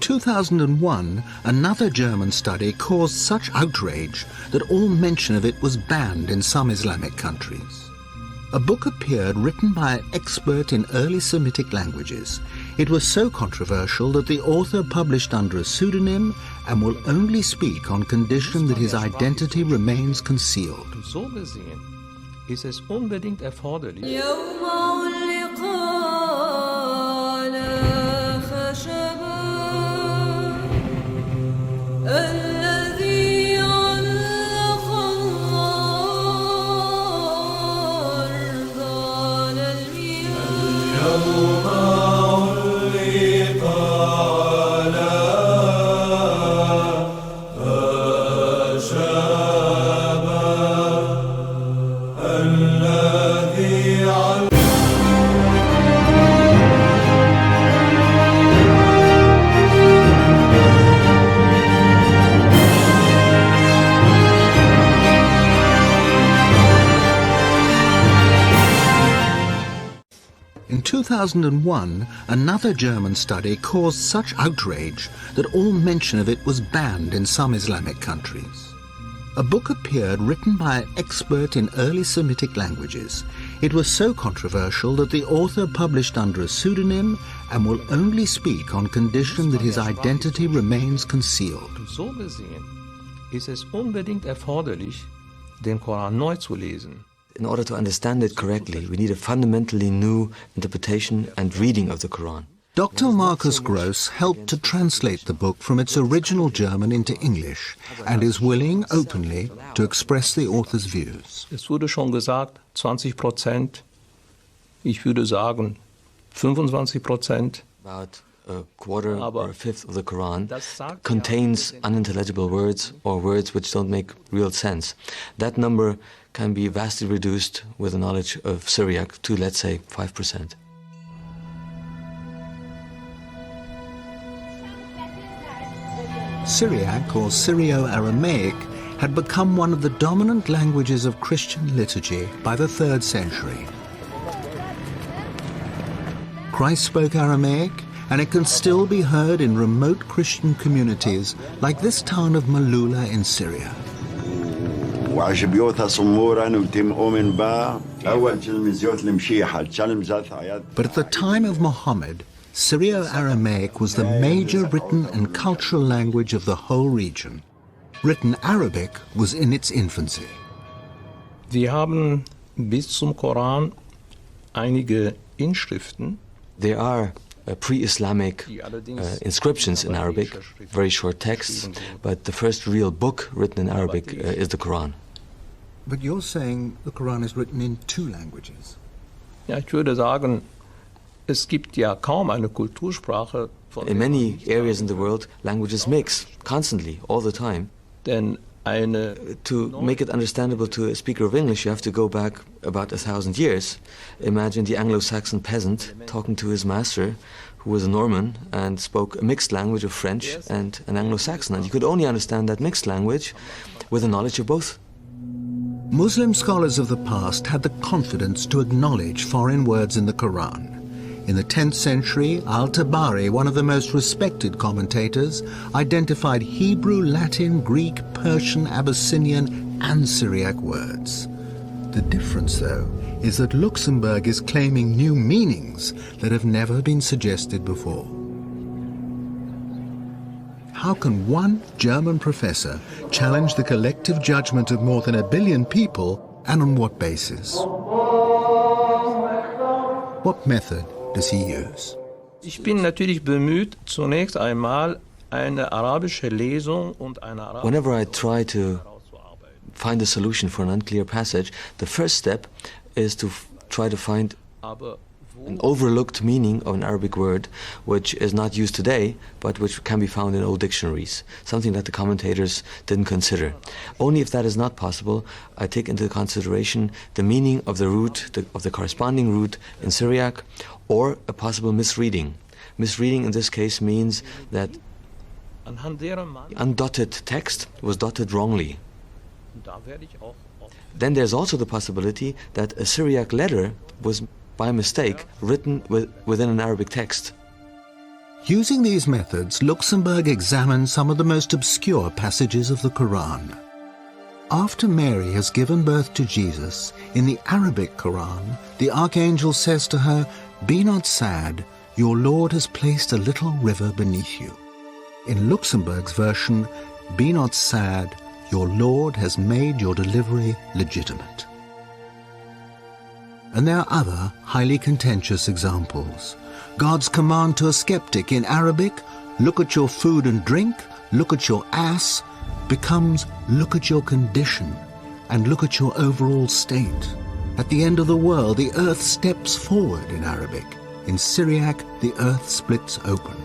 In 2001, another German study caused such outrage that all mention of it was banned in some Islamic countries. A book appeared written by an expert in early Semitic languages. It was so controversial that the author published under a pseudonym and will only speak on condition that his identity remains concealed. So gesehen ist es unbedingt erforderlich. In 2001, another German study caused such outrage that all mention of it was banned in some Islamic countries. A book appeared written by an expert in early Semitic languages. It was so controversial that the author published under a pseudonym and will only speak on condition that his identity remains concealed. So gesehen ist es unbedingt erforderlich, den Koran neu zu lesen. In order to understand it correctly, we need a fundamentally new interpretation and reading of the Quran. Dr. Markus Gross helped to translate the book from its original German into English and is willing, openly, to express the author's views. Es wurde schon gesagt, 20%. Ich würde sagen 25%. About a quarter or a fifth of the Quran contains unintelligible words or words which don't make real sense. That number can be vastly reduced with the knowledge of Syriac to, let's say, 5%. Syriac, or Syro Aramaic, had become one of the dominant languages of Christian liturgy by the 3rd century. Christ spoke Aramaic, and it can still be heard in remote Christian communities like this town of Malula in Syria. But at the time of Muhammad, Syro Aramaic was the major written and cultural language of the whole region. Written Arabic was in its infancy. Wir haben bis zum Koran einige Inschriften. There are pre-Islamic inscriptions in Arabic, very short texts, but the first real book written in Arabic is the Quran. But you're saying the Quran is written in 2 languages. Ja, ich würde sagen, es gibt ja kaum eine Kultursprache. In many areas in the world, languages mix constantly, all the time. Denn to make it understandable to a speaker of English, you have to go back about 1,000 years. Imagine the Anglo-Saxon peasant talking to his master, who was a Norman and spoke a mixed language of French and an Anglo-Saxon. And you could only understand that mixed language with a knowledge of both. Muslim scholars of the past had the confidence to acknowledge foreign words in the Quran. In the 10th century, Al-Tabari, one of the most respected commentators, identified Hebrew, Latin, Greek, Persian, Abyssinian, and Syriac words. The difference, though, is that Luxemberg is claiming new meanings that have never been suggested before. How can one German professor challenge the collective judgment of more than 1 billion people, and on what basis? What method does he use? Ich bin natürlich bemüht, zunächst einmal eine arabische Lesung und eine arabische. Whenever I try to find a solution for an unclear passage, the first step is to try to find an overlooked meaning of an Arabic word which is not used today, but which can be found in old dictionaries, something that the commentators didn't consider. Only if that is not possible, I take into consideration the meaning of the root, of the corresponding root in Syriac, or a possible misreading. Misreading in this case means that undotted text was dotted wrongly. Then there's also the possibility that a Syriac letter was by mistake written within an Arabic text. Using these methods, Luxenberg examined some of the most obscure passages of the Quran. After Mary has given birth to Jesus, in the Arabic Quran, the archangel says to her, "Be not sad, your Lord has placed a little river beneath you." In Luxemburg's version, "Be not sad, your Lord has made your delivery legitimate." And there are other highly contentious examples. God's command to a skeptic in Arabic, "Look at your food and drink, look at your ass," becomes "Look at your condition and look at your overall state." At the end of the world, the earth steps forward in Arabic. In Syriac, the earth splits open.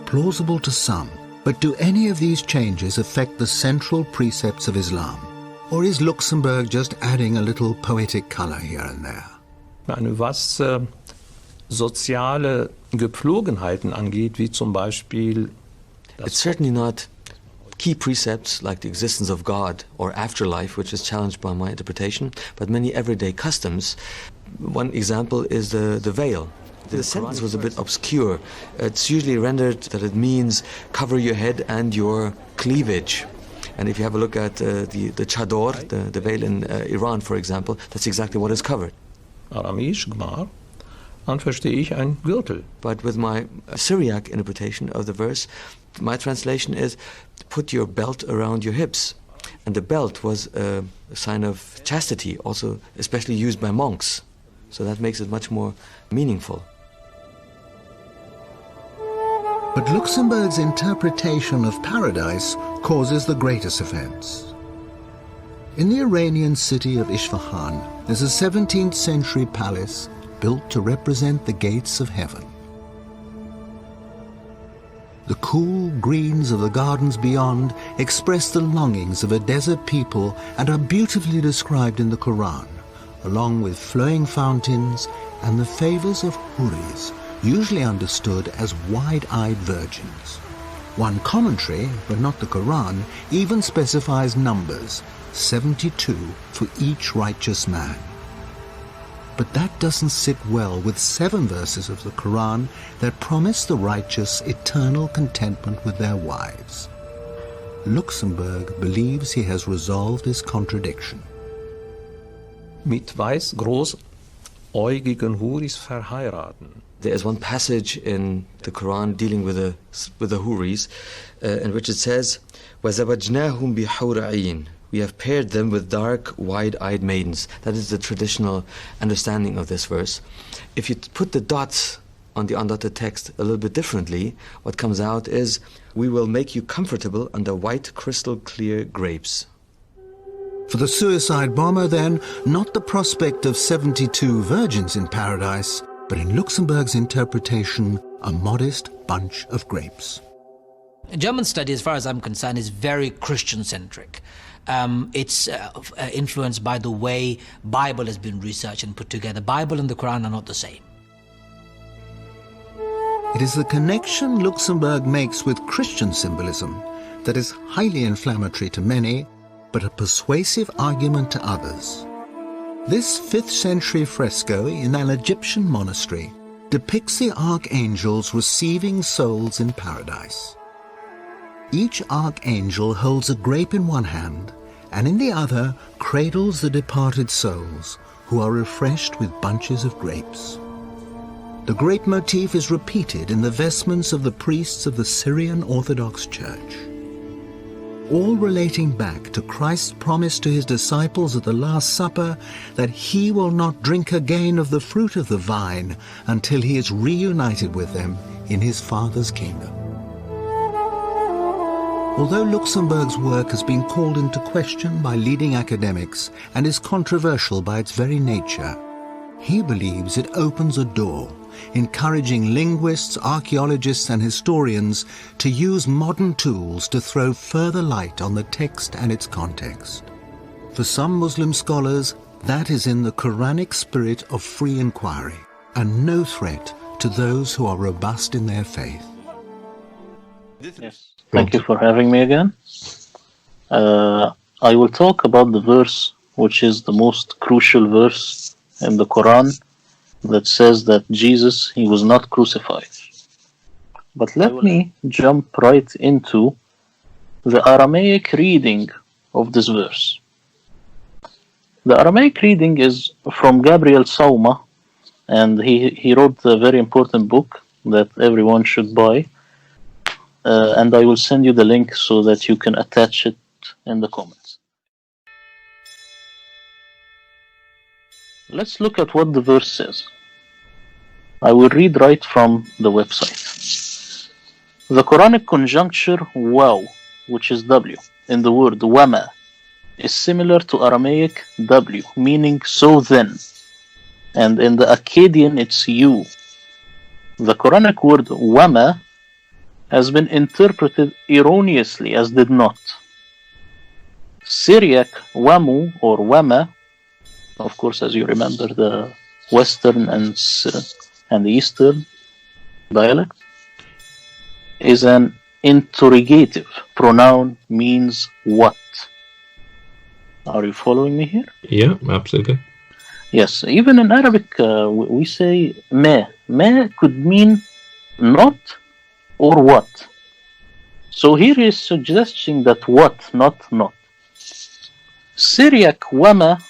Plausible to some, but do any of these changes affect the central precepts of Islam? Or is Luxemburg just adding a little poetic color here and there? Was soziale Gepflogenheiten angeht, wie zum Beispiel It's certainly not key precepts like the existence of God or afterlife, which is challenged by my interpretation, but many everyday customs. One example is the veil. The sentence was a bit obscure. It's usually rendered that it means cover your head and your cleavage. And if you have a look at the chador, the veil in Iran, for example, that's exactly what is covered. Aramäisch, Gmar, dann verstehe ich ein Gürtel. But with my Syriac interpretation of the verse, my translation is, put your belt around your hips. And the belt was a sign of chastity, also especially used by monks. So that makes it much more meaningful. But Luxemburg's interpretation of paradise causes the greatest offense. In the Iranian city of Isfahan, there's a 17th century palace built to represent the gates of heaven. The cool greens of the gardens beyond express the longings of a desert people and are beautifully described in the Quran, along with flowing fountains and the favors of huris, usually understood as wide-eyed virgins. One commentary, but not the Quran, even specifies numbers, 72 for each righteous man. But that doesn't sit well with 7 verses of the Quran that promise the righteous eternal contentment with their wives. Luxemburg believes he has resolved his contradiction. Mit weiß großäugigen Huris verheiraten. There is one passage in the Quran dealing with the huris, in which it says, وَزَوَجْنَاهُمْ بِحُورَ عِينٍ. We have paired them with dark, wide-eyed maidens. That is the traditional understanding of this verse. If you put the dots on the undotted text a little bit differently, what comes out is, we will make you comfortable under white, crystal-clear grapes. For the suicide bomber, then, not the prospect of 72 virgins in paradise, but in Luxemburg's interpretation, a modest bunch of grapes. German study, as far as I'm concerned, is very Christian-centric. It's influenced by the way Bible has been researched and put together. Bible and the Quran are not the same. It is the connection Luxemburg makes with Christian symbolism that is highly inflammatory to many, but a persuasive argument to others. This 5th century fresco in an Egyptian monastery depicts the archangels receiving souls in paradise. Each archangel holds a grape in one hand, and in the other cradles the departed souls, who are refreshed with bunches of grapes. The grape motif is repeated in the vestments of the priests of the Syrian Orthodox Church, all relating back to Christ's promise to his disciples at the Last Supper that he will not drink again of the fruit of the vine until he is reunited with them in his Father's kingdom. Although Luxemburg's work has been called into question by leading academics and is controversial by its very nature, he believes it opens a door, encouraging linguists, archaeologists and historians to use modern tools to throw further light on the text and its context. For some Muslim scholars, that is in the Quranic spirit of free inquiry and no threat to those who are robust in their faith. Yes. Thank you for having me again. I will talk about the verse which is the most crucial verse in the Quran that says that Jesus, he was not crucified. But let me jump right into the Aramaic reading of this verse. The Aramaic reading is from Gabriel Sauma, and he wrote a very important book that everyone should buy. And I will send you the link so that you can attach it in the comments. Let's look at what the verse says. I will read right from the website. The Quranic conjuncture waw, which is W, in the word wama, is similar to Aramaic W, meaning so then. And in the Akkadian, it's you. The Quranic word wama has been interpreted erroneously as did not. Syriac wamu or wama, of course, as you remember, the Western and the Eastern dialect, is an interrogative pronoun, means what. Are you following me here? Yeah, absolutely. Yes, even in Arabic we say ma. Ma could mean not or what. So here he is suggesting that what, not. Syriac wama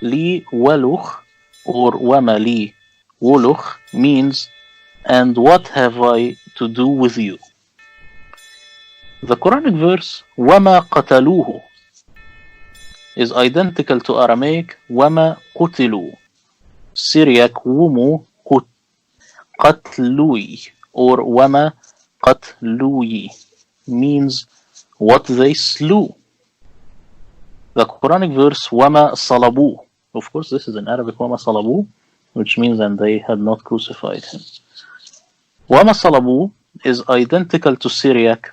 li waluch or wama li wuluch means and what have I to do with you. The Quranic verse wama qataluhu is identical to Aramaic wama qutilu. Syriac wumu qatlui or wama qatlui means what they slew. The Quranic verse wama salabu, of course this is in Arabic wama salabu, which means and they had not crucified him. Wama salabu is identical to Syriac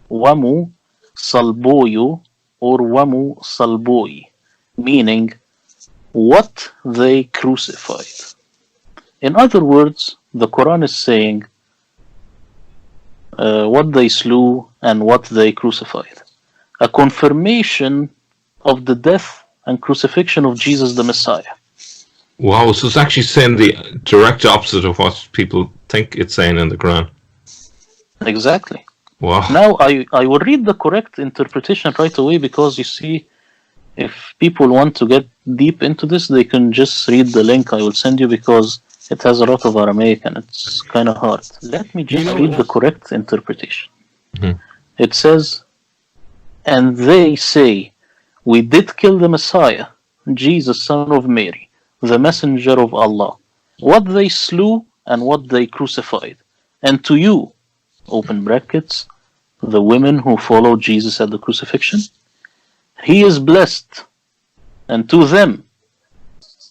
wamu salboyu or wamu salboi, meaning what they crucified. In other words, the Quran is saying what they slew and what they crucified. A confirmation of the death and crucifixion of Jesus the Messiah. Wow, so it's actually saying the direct opposite of what people think it's saying in the Quran. Exactly. Wow. Now I will read the correct interpretation right away, because you see, if people want to get deep into this, they can just read the link I will send you, because it has a lot of Aramaic and it's kind of hard. Let me just read the correct interpretation. Mm-hmm. It says, and they say, we did kill the Messiah, Jesus, son of Mary, the messenger of Allah, what they slew and what they crucified. And to you, open brackets, the women who followed Jesus at the crucifixion, he is blessed, and to them,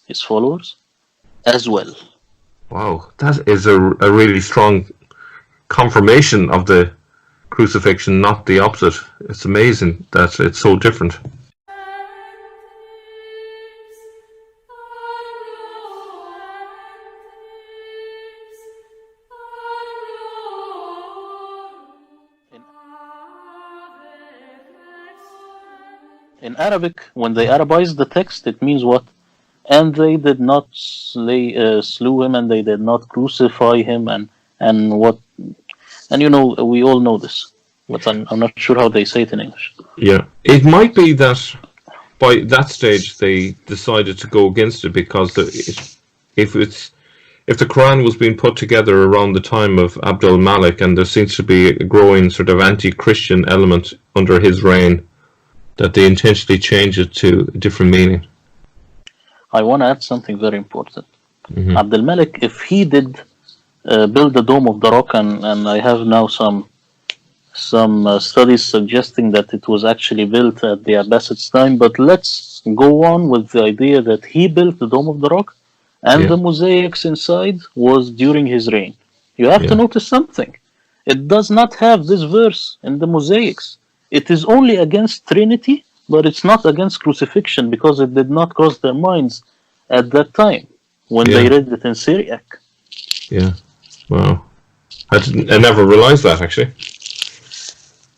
his followers, as well. Wow, that is a really strong confirmation of the crucifixion, not the opposite. It's amazing that it's so different. In Arabic, when they Arabize the text, it means what? And they did not slew him, and they did not crucify him, and what? And you know, we all know this, but I'm not sure how they say it in English. Yeah, it might be that by that stage they decided to go against it, because if the Quran was being put together around the time of Abdul Malik, and there seems to be a growing sort of anti-Christian element under his reign, that they intentionally changed it to a different meaning. I want to add something very important. Mm-hmm. Abdul Malik, if he did build the Dome of the Rock, and I have now some studies suggesting that it was actually built at the Abbasids' time, but let's go on with the idea that he built the Dome of the Rock, and the mosaics inside was during his reign. You have to notice something. It does not have this verse in the mosaics. It is only against Trinity, but it's not against crucifixion, because it did not cross their minds at that time when they read it in Syriac. Yeah, wow. I never realized that, actually.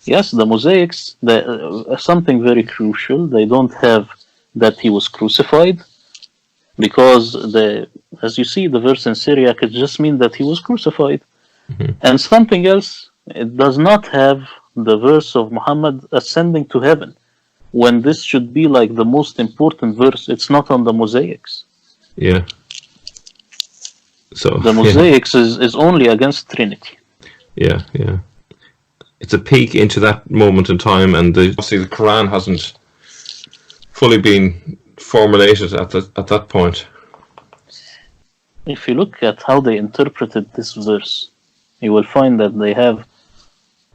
Yes, the mosaics, something very crucial, they don't have that he was crucified, because as you see, the verse in Syriac, it just means that he was crucified. And something else, it does not have the verse of Muhammad ascending to heaven. When this should be like the most important verse, it's not on the mosaics. Yeah. So the mosaics is only against Trinity. Yeah, yeah. It's a peek into that moment in time, and obviously the Quran hasn't fully been formulated at that point. If you look at how they interpreted this verse, you will find that they have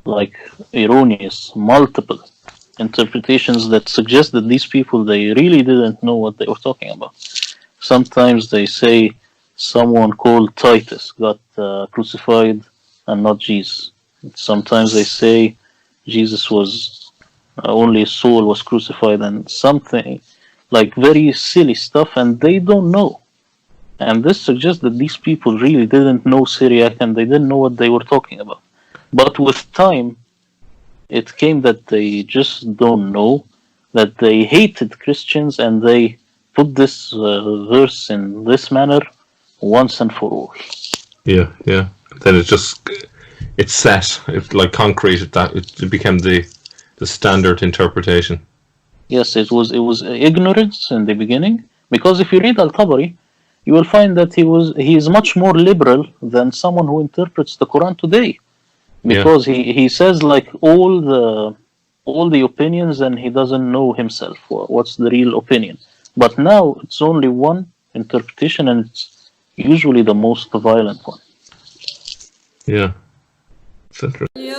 like erroneous, multiple interpretations that suggest that these people, they really didn't know what they were talking about. Sometimes they say someone called Titus got crucified and not Jesus. Sometimes they say Jesus was only his soul was crucified, and something like very silly stuff, and they don't know. And this suggests that these people really didn't know Syriac, and they didn't know what they were talking about. But with time, it came that they just don't know, that they hated Christians, and they put this verse in this manner once and for all. Yeah, yeah. Then it's set, it's like concrete. It became the standard interpretation. Yes, it was ignorance in the beginning, because if you read Al-Tabari, you will find that he is much more liberal than someone who interprets the Quran today, because he says like all the opinions, and he doesn't know himself what's the real opinion. But now it's only one interpretation, and it's usually the most violent one. Yeah, it's interesting.